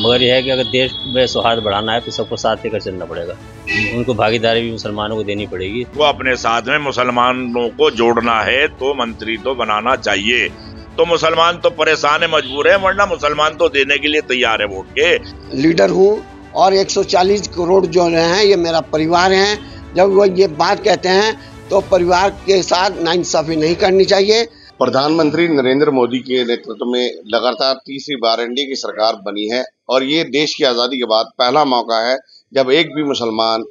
मगर यह है कि अगर देश में सौहार्द बढ़ाना है तो सबको साथ लेकर चलना पड़ेगा। उनको भागीदारी भी मुसलमानों को देनी पड़ेगी। वो अपने साथ में मुसलमानों को जोड़ना है तो मंत्री तो बनाना चाहिए। तो मुसलमान तो परेशान है, मजबूर है, वरना मुसलमान तो देने के लिए तैयार है वोट के। लीडर हूँ और 140 करोड़ जो हैं ये मेरा परिवार है। जब वो ये बात कहते हैं तो परिवार के साथ नाइंसाफी नहीं करनी चाहिए। प्रधानमंत्री नरेंद्र मोदी के नेतृत्व में लगातार तीसरी बार एनडीए की सरकार बनी है और ये देश की आज़ादी के बाद पहला मौका है जब एक भी मुसलमान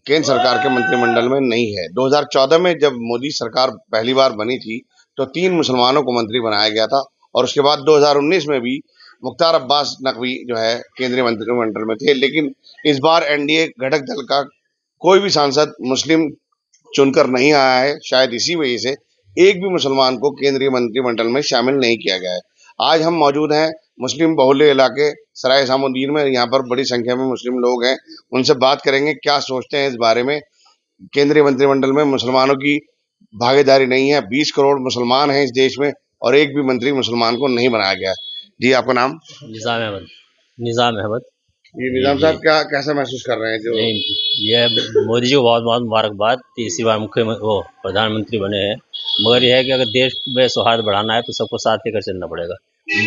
केंद्र सरकार के मंत्रिमंडल में नहीं है। 2014 में जब मोदी सरकार पहली बार बनी थी तो 3 मुसलमानों को मंत्री बनाया गया था और उसके बाद 2019 में भी मुख्तार अब्बास नकवी जो है केंद्रीय मंत्रिमंडल में थे। लेकिन इस बार एनडीए घटक दल का कोई भी सांसद मुस्लिम चुनकर नहीं आया है। शायद इसी वजह से एक भी मुसलमान को केंद्रीय मंत्रिमंडल में शामिल नहीं किया गया है। आज हम मौजूद हैं मुस्लिम बहुल्य इलाके सराय सामुद्दीन में। यहाँ पर बड़ी संख्या में मुस्लिम लोग हैं, उनसे बात करेंगे क्या सोचते हैं इस बारे में। केंद्रीय मंत्रिमंडल में मुसलमानों की भागीदारी नहीं है। 20 करोड़ मुसलमान हैं इस देश में और एक भी मंत्री मुसलमान को नहीं बनाया गया। जी, आपका नाम? निज़ाम अहमद। निज़ाम अहमद। ये निजाम साहब क्या कैसा महसूस कर रहे हैं जो यह मोदी जी को बहुत बहुत मुबारकबाद, तीसरी बार प्रधानमंत्री बने हैं। मगर यह है कि अगर देश में सौहार्द बढ़ाना है तो सबको साथ लेकर चलना पड़ेगा।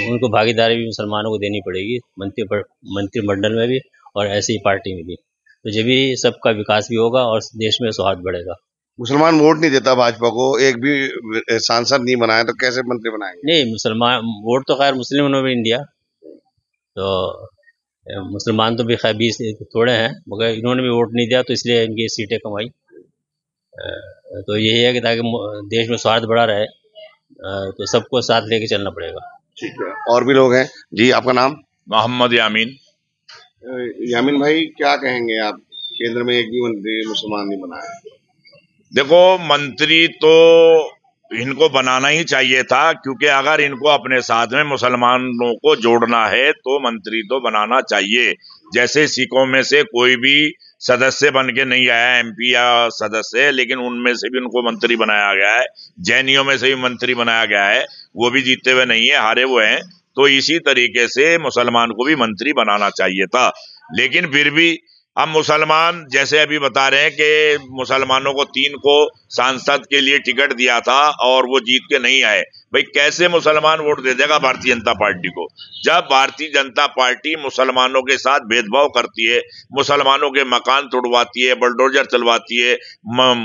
उनको भागीदारी भी मुसलमानों को देनी पड़ेगी, मंत्रिमंडल में भी और ऐसे ही पार्टी में भी। तो जब भी सबका विकास भी होगा और देश में सौहार्द बढ़ेगा। मुसलमान वोट नहीं देता भाजपा को, एक भी सांसद नहीं बनाया तो कैसे मंत्री बनाएंगे? नहीं, मुसलमान वोट तो खैर मुस्लिम इन इंडिया, तो मुसलमान तो भी खैर 20 थोड़े हैं, मगर इन्होंने भी वोट नहीं दिया तो इसलिए इनकी सीटें कम आई। तो यही है कि ताकि देश में सौहार्द बढ़ा रहे तो सबको साथ लेके चलना पड़ेगा। ठीक है, और भी लोग हैं। जी, आपका नाम? मोहम्मद यामीन। यामीन भाई, क्या कहेंगे आप? केंद्र में एक भी मंत्री मुसलमान नहीं बनाया। देखो, मंत्री तो इनको बनाना ही चाहिए था, क्योंकि अगर इनको अपने साथ में मुसलमानों को जोड़ना है तो मंत्री तो बनाना चाहिए। जैसे सिखों में से कोई भी सदस्य बन के नहीं आया, एमपी या सदस्य, लेकिन उनमें से भी उनको मंत्री बनाया गया है। जैनियों में से भी मंत्री बनाया गया है, वो भी जीते हुए नहीं है, हारे हुए हैं। तो इसी तरीके से मुसलमान को भी मंत्री बनाना चाहिए था। लेकिन फिर भी अब मुसलमान, जैसे अभी बता रहे हैं कि मुसलमानों को 3 को सांसद के लिए टिकट दिया था और वो जीत के नहीं आए। भाई, कैसे मुसलमान वोट दे देगा भारतीय जनता पार्टी को? जब भारतीय जनता पार्टी मुसलमानों के साथ भेदभाव करती है, मुसलमानों के मकान तोड़वाती है, बुलडोजर चलवाती है,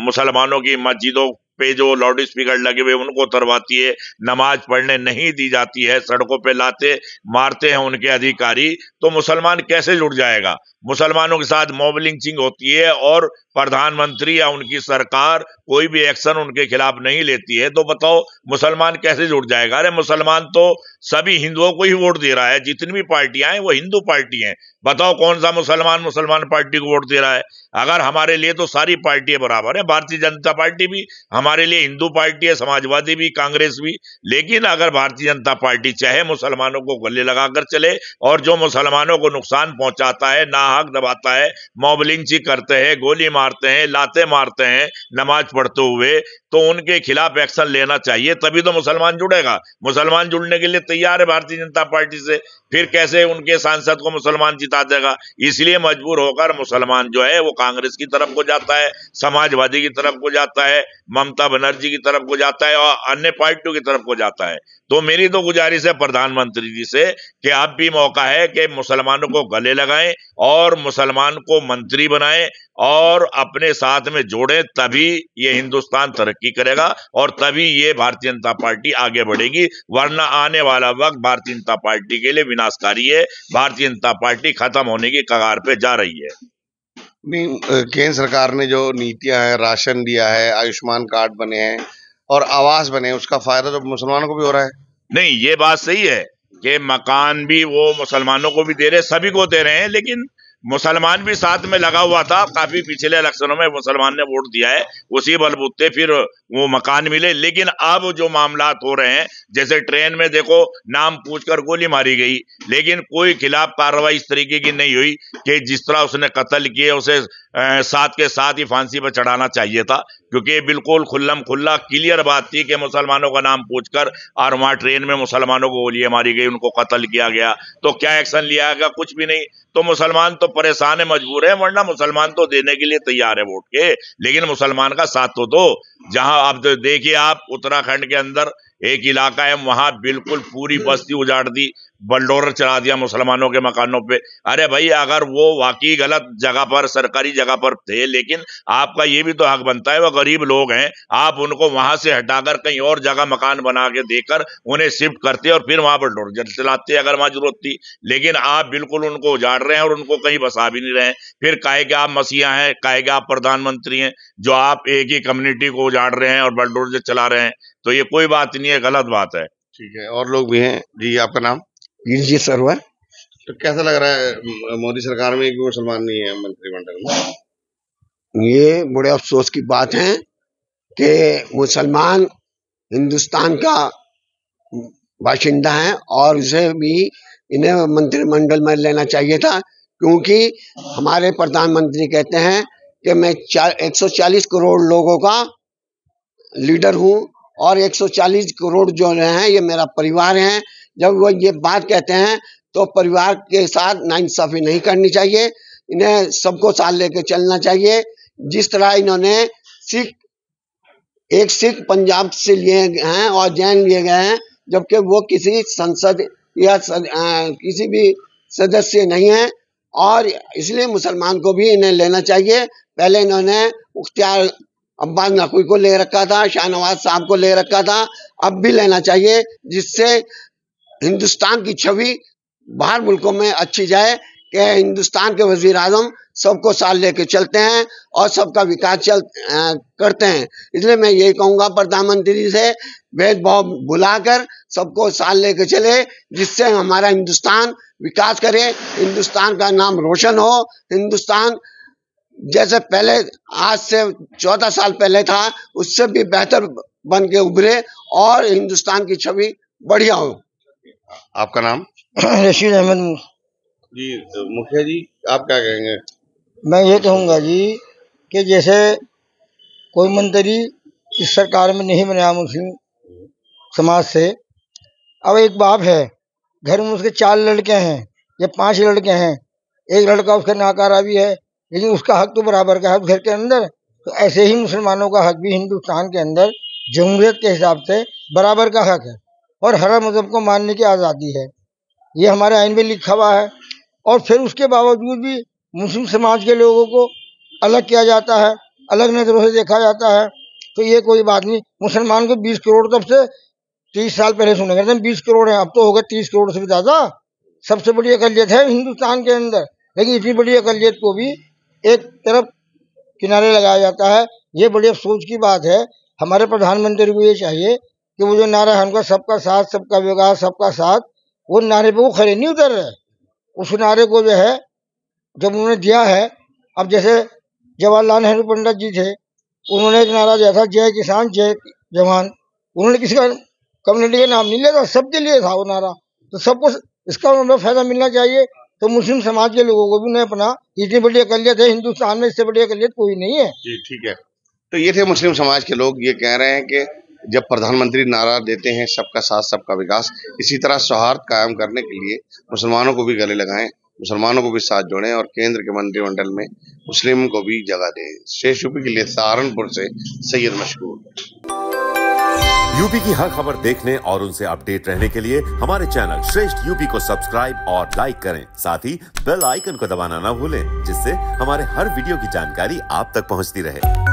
मुसलमानों की मस्जिदों पे जो लाउड स्पीकर लगे हुए उनको उतरवाती है, नमाज पढ़ने नहीं दी जाती है, सड़कों पे लाते मारते हैं उनके अधिकारी, तो मुसलमान कैसे जुड़ जाएगा? मुसलमानों के साथ मॉब लिंचिंग होती है और प्रधानमंत्री या उनकी सरकार कोई भी एक्शन उनके खिलाफ नहीं लेती है, तो बताओ मुसलमान कैसे जुड़ जाएगा? अरे मुसलमान तो सभी हिंदुओं को ही वोट दे रहा है। जितनी भी पार्टियां हैं वो हिंदू पार्टी हैं। बताओ कौन सा मुसलमान पार्टी को वोट दे रहा है? अगर हमारे लिए तो सारी पार्टियां बराबर है। भारतीय जनता पार्टी भी हमारे लिए हिंदू पार्टी है, समाजवादी भी, कांग्रेस भी। लेकिन अगर भारतीय जनता पार्टी चाहे मुसलमानों को गले लगाकर चले और जो मुसलमानों को नुकसान पहुंचाता है, नाहक दबाता है, मॉब लिंचिंग करते हैं, गोली मारते हैं, लाते मारते हैं नमाज पढ़ते हुए, तो उनके खिलाफ एक्शन लेना चाहिए, तभी तो मुसलमान जुड़ेगा। मुसलमान जुड़ने के लिए तैयार है भारतीय जनता पार्टी से, फिर कैसे उनके सांसद को मुसलमान जिता देगा? इसलिए मजबूर होकर मुसलमान जो है वो कांग्रेस की तरफ को जाता है, समाजवादी की तरफ को जाता है, ममता बनर्जी की तरफ को जाता है और अन्य पार्टियों की तरफ को जाता है। तो मेरी तो गुजारिश है प्रधानमंत्री जी से कि अब भी मौका है कि मुसलमानों को गले लगाएं और मुसलमान को मंत्री बनाएं और अपने साथ में जोड़ें, तभी ये हिंदुस्तान तरक्की करेगा और तभी ये भारतीय जनता पार्टी आगे बढ़ेगी। वरना आने वाला वक्त भारतीय जनता पार्टी के लिए विनाशकारी है। भारतीय जनता पार्टी खत्म होने की कगार पे जा रही है। नहीं, केंद्र सरकार ने जो नीतियां हैं, राशन दिया है, आयुष्मान कार्ड बने हैं और आवास बने हैं, उसका फायदा तो मुसलमानों को भी हो रहा है। नहीं, ये बात सही है कि मकान भी वो मुसलमानों को भी दे रहे, सभी को दे रहे हैं, लेकिन मुसलमान भी साथ में लगा हुआ था। काफी पिछले इलेक्शनों में मुसलमान ने वोट दिया है, उसी बलबूते फिर वो मकान मिले। लेकिन अब जो मामलात हो रहे हैं, जैसे ट्रेन में देखो नाम पूछकर गोली मारी गई, लेकिन कोई खिलाफ कार्रवाई इस तरीके की नहीं हुई कि जिस तरह उसने कत्ल किए उसे साथ के साथ ही फांसी पर चढ़ाना चाहिए था, क्योंकि बिल्कुल खुल्लम खुल्ला क्लियर बात थी कि मुसलमानों का नाम पूछकर और वहां ट्रेन में मुसलमानों को गोलियां मारी गई, उनको कत्ल किया गया। तो क्या एक्शन लिया गया? कुछ भी नहीं। तो मुसलमान तो परेशान है, मजबूर है, वरना मुसलमान तो देने के लिए तैयार है वोट के, लेकिन मुसलमान का साथ तो दो। जहां आप देखिए, आप उत्तराखंड के अंदर एक इलाका है, वहां बिल्कुल पूरी बस्ती उजाड़ दी, बलडोजर चला दिया मुसलमानों के मकानों पे। अरे भाई, अगर वो वाकई गलत जगह पर, सरकारी जगह पर थे, लेकिन आपका ये भी तो हक बनता है, वो गरीब लोग हैं, आप उनको वहां से हटाकर कहीं और जगह मकान बना के देकर उन्हें शिफ्ट करते और फिर वहां बलडोजर चलाते अगर वहां जरूरत थी। लेकिन आप बिल्कुल उनको उजाड़ रहे हैं और उनको कहीं बसा भी नहीं रहे हैं। फिर काहे कि आप मसीहा हैं, काहे कि आप प्रधानमंत्री हैं, जो आप एक ही कम्युनिटी को उजाड़ रहे हैं और बलडोजर चला रहे हैं। तो ये कोई बात नहीं है, गलत बात है। ठीक है, और लोग भी हैं जी। आपका नाम? जी सरवर। तो कैसा लग रहा है मोदी सरकार में एक भी मुसलमान नहीं है मंत्रिमंडल में? ये बड़े अफसोस की बात है कि मुसलमान हिंदुस्तान का बाशिंदा है और उसे भी इन्हें मंत्रिमंडल में लेना चाहिए था, क्योंकि हमारे प्रधानमंत्री कहते हैं कि मैं 140 करोड़ लोगों का लीडर हूं और 140 करोड़ जो हैं ये मेरा परिवार है। जब वो ये बात कहते हैं तो परिवार के साथ नाइंसाफी नहीं करनी चाहिए, इन्हें सबको साथ लेके चलना चाहिए। जिस तरह इन्होंने एक सिख पंजाब से लिए हैं और जैन लिए गए हैं, जबकि वो किसी संसद या किसी भी सदस्य नहीं है, और इसलिए मुसलमान को भी इन्हें लेना चाहिए। पहले इन्होंने मुख्तियार अब्बास नकवी को ले रखा था, शाहनवाज साहब को ले रखा था, अब भी लेना चाहिए, जिससे हिंदुस्तान की छवि बाहर मुल्कों में अच्छी जाए कि हिंदुस्तान के वजीर आजम सबको साथ लेके चलते हैं और सबका विकास करते हैं। इसलिए मैं यही कहूँगा प्रधानमंत्री से, भेदभाव भुलाकर सबको साथ लेके चले, जिससे हमारा हिंदुस्तान विकास करे, हिंदुस्तान का नाम रोशन हो, हिंदुस्तान जैसे पहले आज से 14 साल पहले था उससे भी बेहतर बन के उभरे और हिंदुस्तान की छवि बढ़िया हो। आपका नाम? रशीद अहमद जी। मुखिया जी, आप क्या कहेंगे? मैं ये कहूँगा जी कि जैसे कोई मंत्री इस सरकार में नहीं बना मुस्लिम समाज से, अब एक बाप है, घर में उसके 4 लड़के हैं या 5 लड़के हैं, एक लड़का उसका नाकारा भी है, लेकिन उसका हक तो बराबर का है घर के अंदर। तो ऐसे ही मुसलमानों का हक भी हिंदुस्तान के अंदर जमहूरियत के हिसाब से बराबर का हक है और हर मजहब को मानने की आज़ादी है, ये हमारे आइन में लिखा हुआ है। और फिर उसके बावजूद भी मुस्लिम समाज के लोगों को अलग किया जाता है, अलग नज़रों से देखा जाता है। तो ये कोई बात नहीं। मुसलमान को 20 करोड़ तब से 30 साल पहले सुने करते हैं 20 करोड़ हैं, अब तो होगा 30 करोड़ से भी ज़्यादा। सबसे बड़ी अक़लियत है हिंदुस्तान के अंदर, लेकिन इतनी बड़ी अक़लियत को भी एक तरफ किनारे लगाया जाता है। ये बड़ी अफसोस की बात है। हमारे प्रधानमंत्री को ये चाहिए कि वो जो नारा है उनका सबका साथ, सबका विकास, सबका साथ, वो नारे पे वो खड़े नहीं उतर रहे। उस नारे को जो है जब उन्होंने दिया है, अब जैसे जवाहरलाल नेहरू पंडित जी थे, उन्होंने एक नारा दिया था, जय किसान जय जवान। उन्होंने किसी का कम्युनिटी का नाम नहीं लिया था, सबके लिए था वो नारा। तो सबको इसका मतलब फायदा मिलना चाहिए। तो मुस्लिम समाज के लोगों को भी उन्हें अपना, इतनी बड़ी अक़लियत है हिंदुस्तान में, इससे बड़ी अक़लियत कोई नहीं है जी। ठीक है, तो ये थे मुस्लिम समाज के लोग। ये कह रहे हैं कि जब प्रधानमंत्री नारा देते हैं सबका साथ सबका विकास, इसी तरह सौहार्द कायम करने के लिए मुसलमानों को भी गले लगाएं, मुसलमानों को भी साथ जोड़ें और केंद्र के मंत्रिमंडल में मुस्लिम को भी जगह दें। शेष यूपी के लिए सहारनपुर से सैयद मशकूर। यूपी की हर खबर देखने और उनसे अपडेट रहने के लिए हमारे चैनल श्रेष्ठ यूपी को सब्सक्राइब और लाइक करें। साथ ही बेल आइकन को दबाना ना भूलें, जिससे हमारे हर वीडियो की जानकारी आप तक पहुंचती रहे।